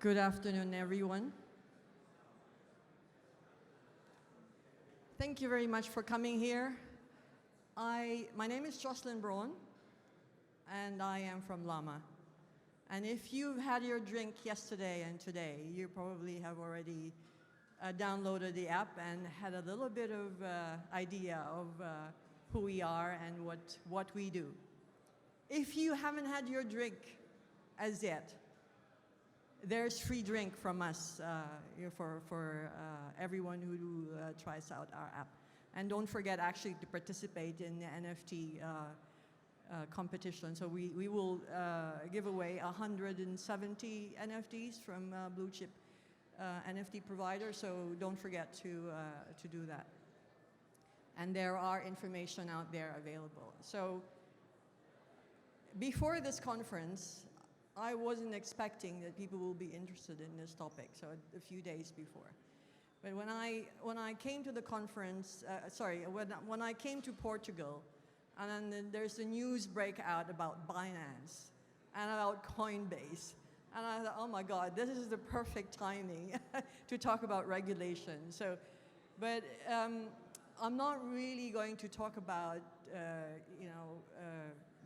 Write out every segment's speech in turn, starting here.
Good afternoon, everyone. Thank you very much for coming here. My name is Jocelyn Braun, and I am from Lama. And if you've had your drink yesterday and today, you probably have already downloaded the app and had a little bit of idea of who we are and what we do. If you haven't had your drink as yet, there's free drink from us for everyone who tries out our app. And don't forget actually to participate in the NFT competition. So we will give away 170 NFTs from blue chip NFT providers. So don't forget to do that. And there are information out there available. So before this conference, I wasn't expecting that people will be interested in this topic, so a few days before. But when I came to the conference, when I came to Portugal, and then there's the news breakout about Binance and about Coinbase, and I thought, oh my God, this is the perfect timing to talk about regulation. So, but I'm not really going to talk about,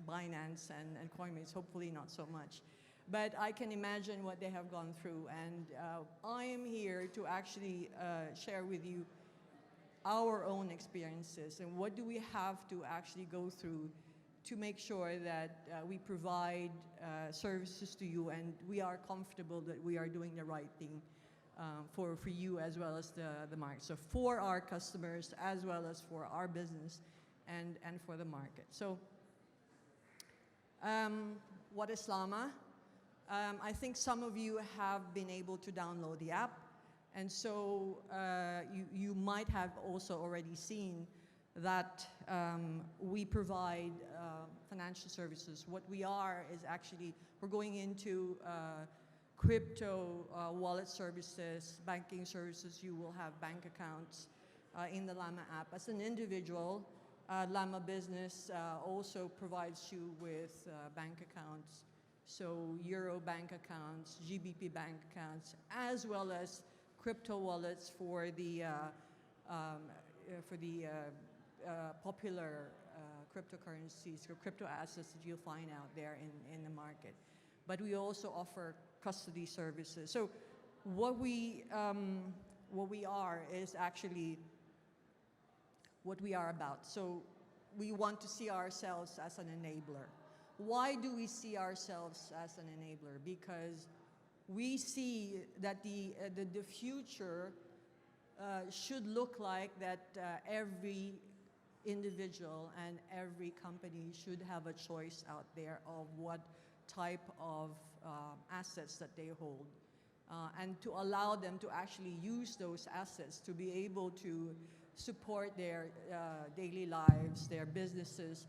Binance and Coinbase, hopefully not so much. But I can imagine what they have gone through, and I am here to actually share with you our own experiences and what do we have to actually go through to make sure that we provide services to you and we are comfortable that we are doing the right thing for you as well as the market. So for our customers as well as for our business and for the market. So what is Lama? I think some of you have been able to download the app, and so you might have also already seen that we provide financial services. What we are is actually, we're going into crypto wallet services, banking services. You will have bank accounts in the Lama app. As an individual, Lama Business also provides you with bank accounts. So Euro bank accounts, GBP bank accounts, as well as crypto wallets for the popular cryptocurrencies or crypto assets that you'll find out there in the market. But we also offer custody services. So what we are is actually what we are about. So we want to see ourselves as an enabler. Why do we see ourselves as an enabler? Because we see that the future should look like that every individual and every company should have a choice out there of what type of assets that they hold. And to allow them to actually use those assets to be able to support their daily lives, their businesses,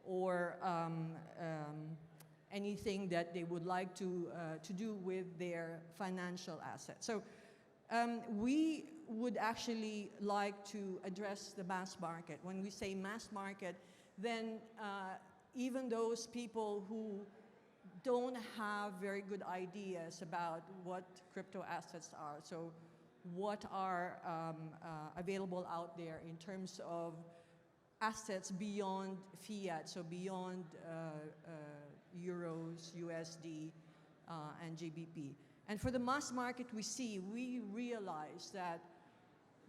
or anything that they would like to do with their financial assets. So we would actually like to address the mass market. When we say mass market, then even those people who don't have very good ideas about what crypto assets are, so what are available out there in terms of assets beyond fiat, so beyond euros, USD, and GBP. And for the mass market we realize that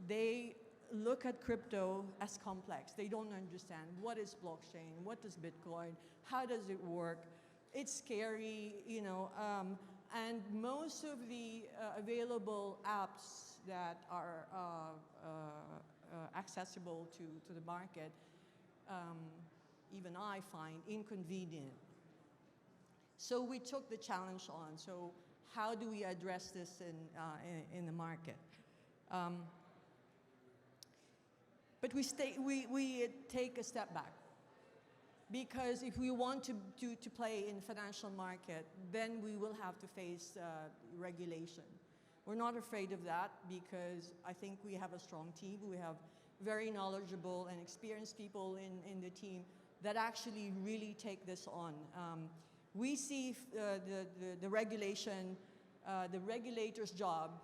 they look at crypto as complex. They don't understand what is blockchain, what is Bitcoin, how does it work. It's scary, and most of the available apps that are accessible to the market, even I find inconvenient. So we took the challenge on. So how do we address this in the market? But we take a step back. Because if we want to play in the financial market, then we will have to face regulation. We're not afraid of that because I think we have a strong team. We have very knowledgeable and experienced people in the team that actually really take this on. We see the regulation the regulator's job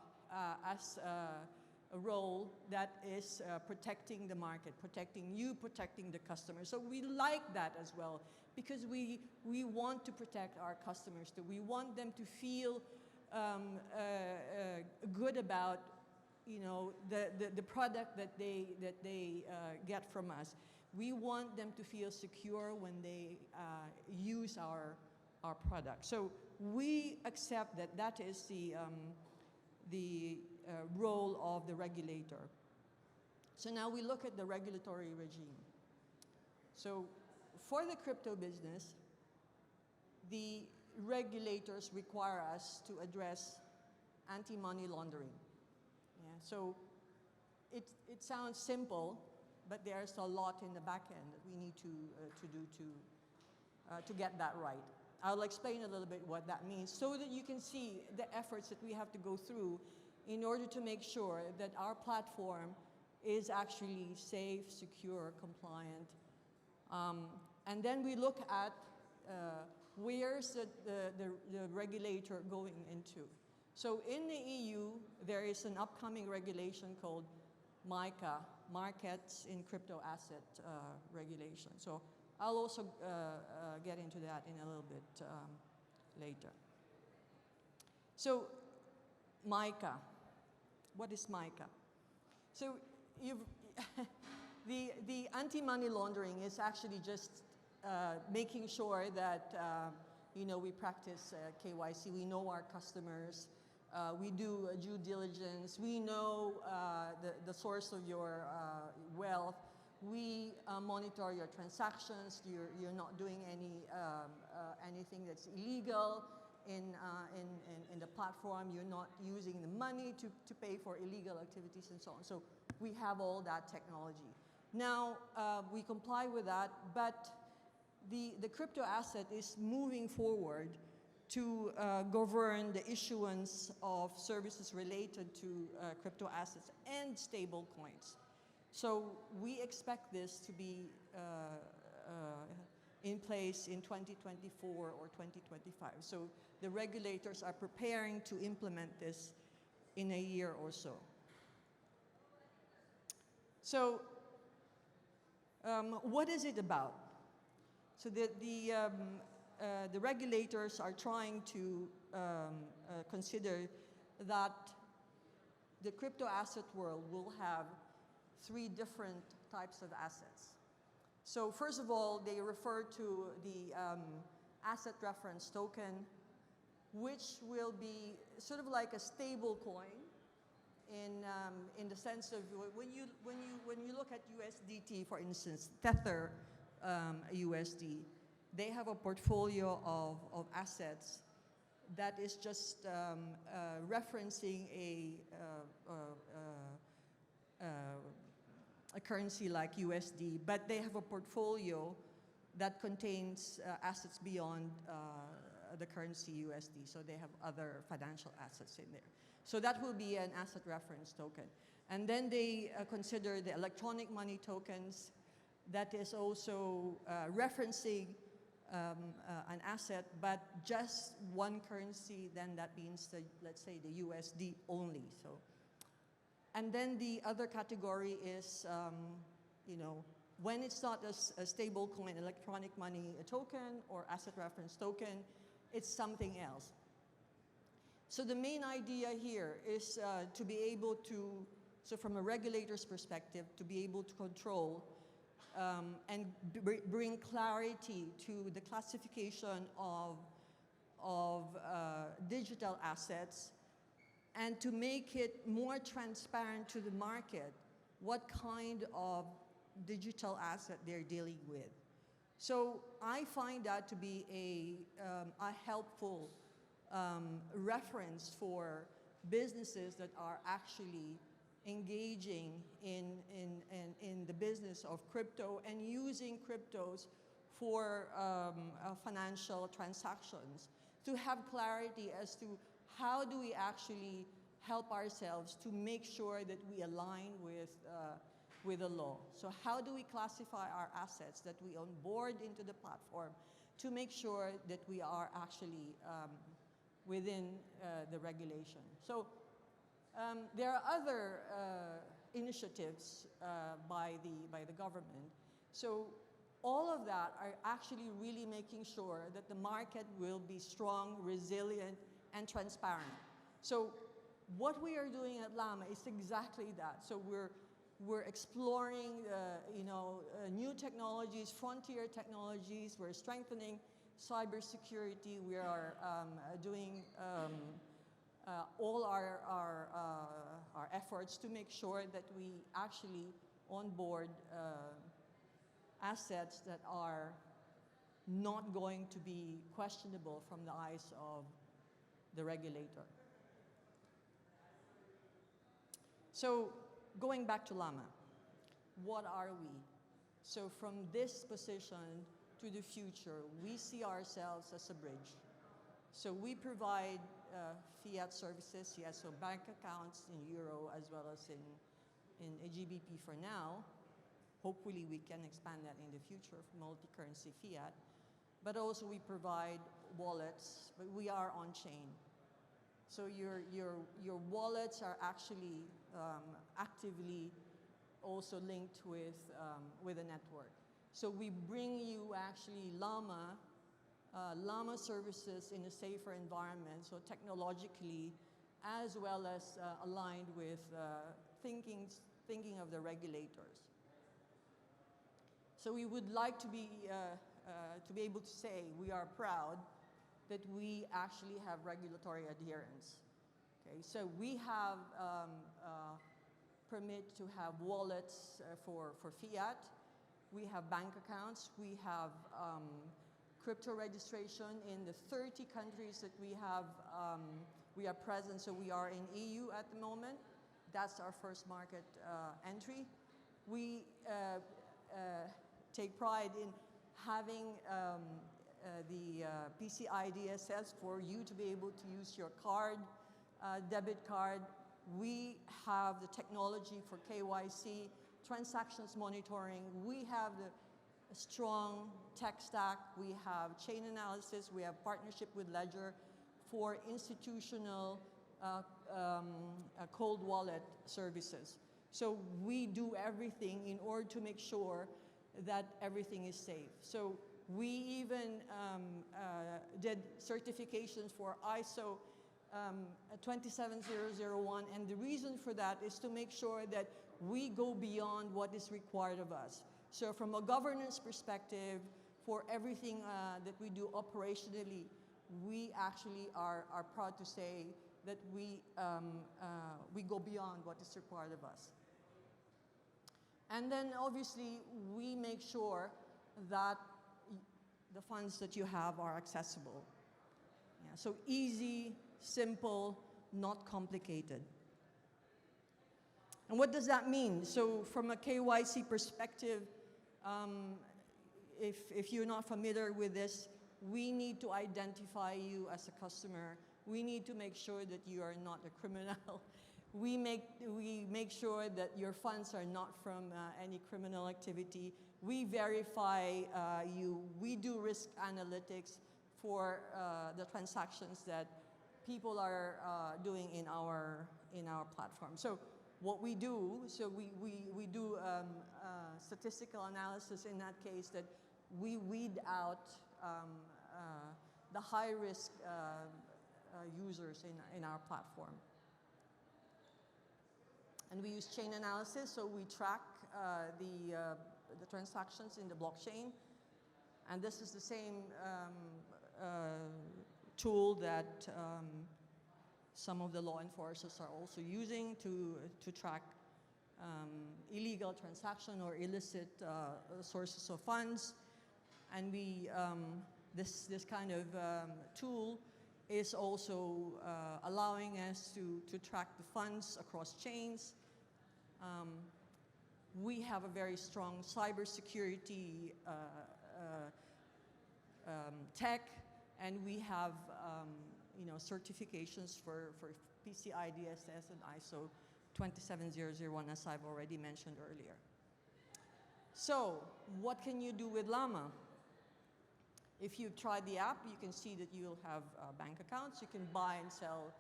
as a role that is protecting the market, protecting you, protecting the customer. So we like that as well, because we want to protect our customers too. We want them to feel good about, you know, the product that they get from us. We want them to feel secure when they use our product. So we accept that that is the role of the regulator. So now we look at the regulatory regime. So for the crypto business, the regulators require us to address anti-money laundering. Yeah, so it sounds simple, but there's a lot in the back end that we need to do to get that right. I'll explain a little bit what that means so that you can see the efforts that we have to go through in order to make sure that our platform is actually safe, secure, compliant. And then we look at where's the regulator going into. So in the EU, there is an upcoming regulation called MiCA, Markets in Crypto Asset Regulation. So I'll also get into that in a little bit later. So MiCA, what is MiCA? So the anti-money laundering is actually just making sure that you know, we practice KYC, we know our customers, we do due diligence, we know the source of your wealth, we monitor your transactions, you're not doing anything that's illegal in the platform, you're not using the money to pay for illegal activities and so on. So we have all that technology. Now, we comply with that, but the crypto asset is moving forward to govern the issuance of services related to crypto assets and stable coins. So we expect this to be in place in 2024 or 2025. So the regulators are preparing to implement this in a year or so. So what is it about? So the regulators are trying to consider that the crypto asset world will have 3 different types of assets. So first of all, they refer to the asset reference token, which will be sort of like a stable coin in the sense of when you look at USDT, for instance, Tether USD, they have a portfolio of assets that is just referencing a currency like USD, but they have a portfolio that contains assets beyond the currency USD. So they have other financial assets in there. So that will be an asset reference token. And then they consider the electronic money tokens that is also referencing an asset, but just one currency, then that means, let's say, the USD only. So, and then the other category is, you know, when it's not a stable coin, electronic money, a token, or asset reference token, it's something else. So the main idea here is to be able to, so from a regulator's perspective, to be able to control and bring clarity to the classification of digital assets, and to make it more transparent to the market what kind of digital asset they're dealing with. So I find that to be a helpful reference for businesses that are actually engaging in the business of crypto and using cryptos for financial transactions, to have clarity as to how do we actually help ourselves to make sure that we align with the law. So how do we classify our assets that we onboard into the platform to make sure that we are actually within the regulation. So there are other initiatives by the government. So all of that are actually really making sure that the market will be strong, resilient, and transparent. So what we are doing at Lama is exactly that. So we're exploring new technologies, frontier technologies. We're strengthening cybersecurity. We are doing all our efforts to make sure that we actually onboard assets that are not going to be questionable from the eyes of the regulator. So going back to Lama, what are we? So from this position to the future, we see ourselves as a bridge. So we provide fiat services, yes, so bank accounts in euro as well as in GBP for now. Hopefully we can expand that in the future for multi-currency fiat. But also we provide wallets, but we are on chain. So your wallets are actually actively also linked with a network. So we bring you actually Lama services in a safer environment, so technologically, as well as aligned with thinking of the regulators. So we would like to be able to say we are proud that we actually have regulatory adherence. Okay, so we have permit to have wallets for fiat. We have bank accounts. We have crypto registration in the 30 countries that we are present. So we are in EU at the moment. That's our first market entry. We take pride in having the PCI DSS for you to be able to use your card, debit card. We have the technology for KYC, transactions monitoring. We have the strong tech stack. We have chain analysis. We have partnership with Ledger for institutional cold wallet services. So we do everything in order to make sure that everything is safe. So we even did certifications for ISO 27001, and the reason for that is to make sure that we go beyond what is required of us. So from a governance perspective, for everything that we do operationally, we actually are proud to say that we go beyond what is required of us. And then obviously we make sure that the funds that you have are accessible. Yeah, so easy, simple, not complicated. And what does that mean? So from a KYC perspective, if you're not familiar with this, we need to identify you as a customer. We need to make sure that you are not a criminal. We make sure that your funds are not from any criminal activity. We verify you. We do risk analytics for the transactions that people are doing in our platform. So what we do, so we do statistical analysis in that case, that we weed out the high-risk users in our platform. And we use chain analysis, so we track the transactions in the blockchain. And this is the same tool that some of the law enforcers are also using to track illegal transaction or illicit sources of funds. And this kind of tool is also allowing us to track the funds across chains. We have a very strong cybersecurity tech, and we have certifications for PCI DSS and ISO 27001, as I've already mentioned earlier. So what can you do with Lama? If you've tried the app, you can see that you'll have bank accounts. You can buy and sell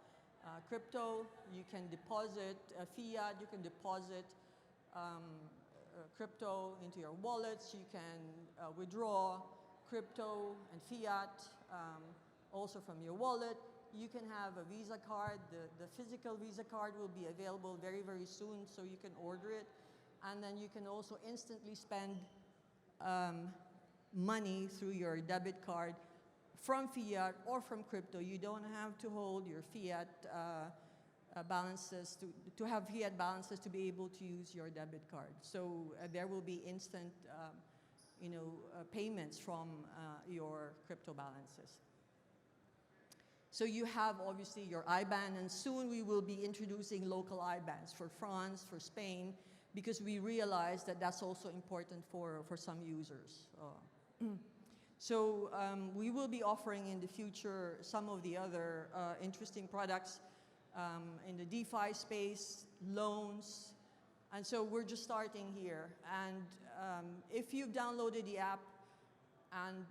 crypto. You can deposit fiat. You can deposit crypto into your wallets. You can withdraw crypto and fiat also from your wallet. You can have a Visa card. The physical Visa card will be available very, very soon, so you can order it. And then you can also instantly spend money through your debit card from fiat or from crypto. You don't have to hold your fiat balances to have fiat balances to be able to use your debit card. So there will be instant payments from your crypto balances. So you have obviously your IBAN, and soon we will be introducing local IBANs for France, for Spain, because we realize that that's also important for some users. So we will be offering in the future some of the other interesting products in the DeFi space, loans, and so we're just starting here. And if you've downloaded the app and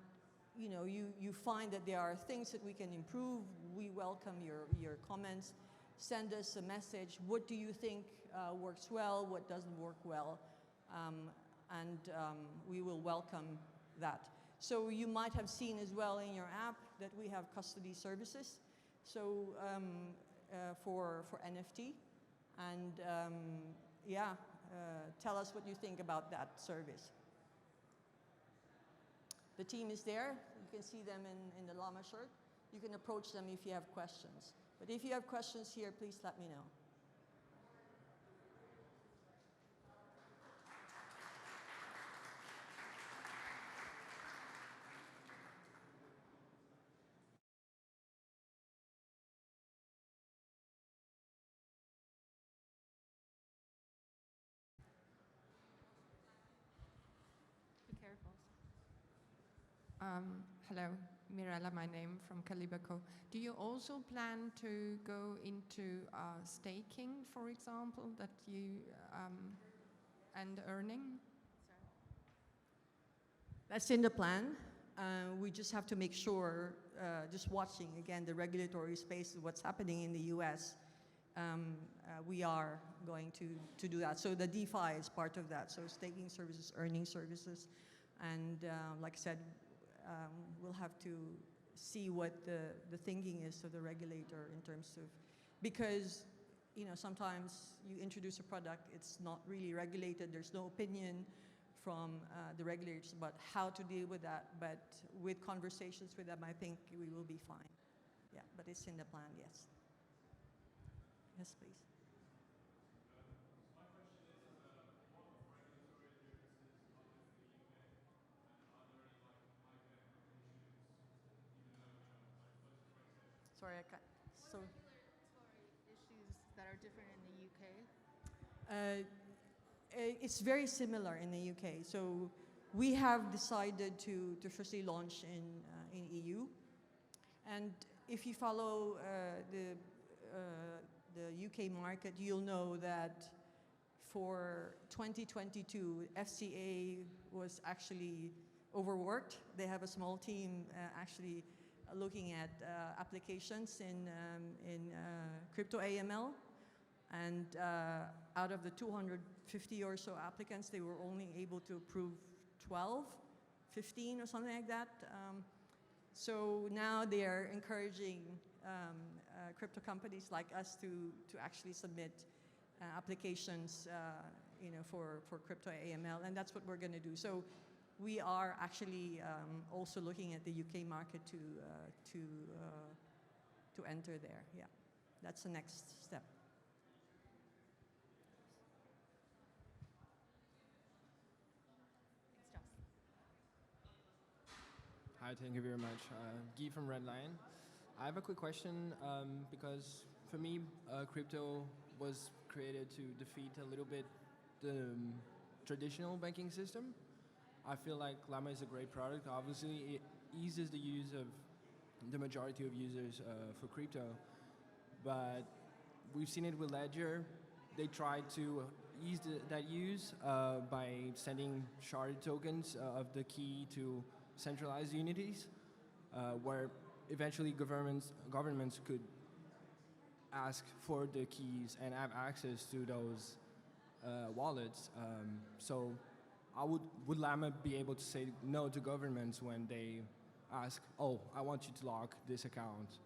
you find that there are things that we can improve, we welcome your comments. Send us a message. What do you think works well? What doesn't work well? And we will welcome that. So you might have seen as well in your app that we have custody services. So for NFT, and tell us what you think about that service. The team is there. You can see them in the Lama shirt. You can approach them if you have questions. But if you have questions here, please let me know. Be careful. Hello, Mirella, my name, from Calibaco. Do you also plan to go into staking, for example, that you and earning? That's in the plan. We just have to make sure, just watching again the regulatory space, what's happening in the US, we are going to do that. So the DeFi is part of that. So staking services, earning services, and like I said, we'll have to see what the thinking is of the regulator in terms of, because sometimes you introduce a product, it's not really regulated, there's no opinion from the regulators about how to deal with that, but with conversations with them, I think we will be fine. Yeah, but it's in the plan, yes. Yes, please. Sorry, I can't. So, issues that are different in the UK? It's very similar in the UK. So we have decided to firstly launch in EU, and if you follow the UK market, you'll know that for 2022, FCA was actually overworked. They have a small team actually looking at applications in crypto AML, and out of the 250 or so applicants, they were only able to approve 12, 15 or something like that. So now they are encouraging crypto companies like us to actually submit applications for crypto AML, and that's what we're going to do. So we are actually also looking at the UK market to enter there. Yeah, that's the next step. Hi, thank you very much. Guy from Red Lion. I have a quick question because for me, crypto was created to defeat a little bit the traditional banking system. I feel like Lama is a great product. Obviously, it eases the use of the majority of users for crypto, but we've seen it with Ledger. They tried to ease that use by sending sharded tokens of the key to centralized unities. where eventually governments could ask for the keys and have access to those wallets. So would Lama be able to say no to governments when they ask, oh, I want you to lock this account?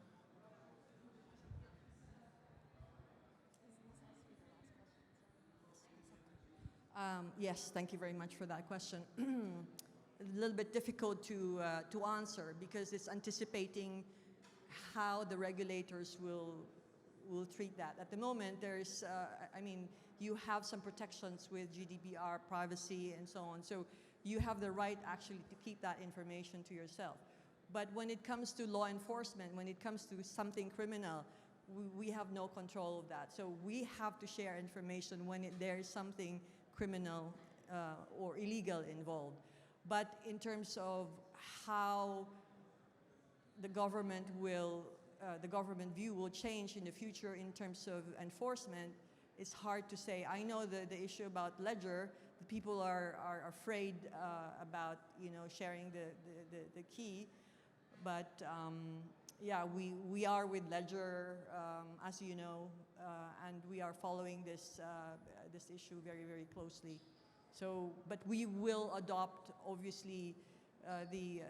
Yes, thank you very much for that question. A little bit difficult to answer because it's anticipating how the regulators will treat that. At the moment, there's, you have some protections with GDPR, privacy, and so on. So you have the right actually to keep that information to yourself. But when it comes to law enforcement, when it comes to something criminal, we have no control of that. So we have to share information when there is something criminal or illegal involved. But in terms of how the government view will change in the future in terms of enforcement, it's hard to say. I know the issue about Ledger, the people are afraid about sharing the key, but yeah, we are with Ledger, as you know, and we are following this issue very, very closely. So, but we will adopt, obviously, the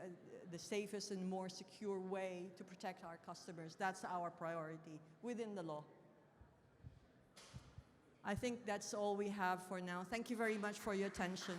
safest and more secure way to protect our customers. That's our priority within the law. I think that's all we have for now. Thank you very much for your attention.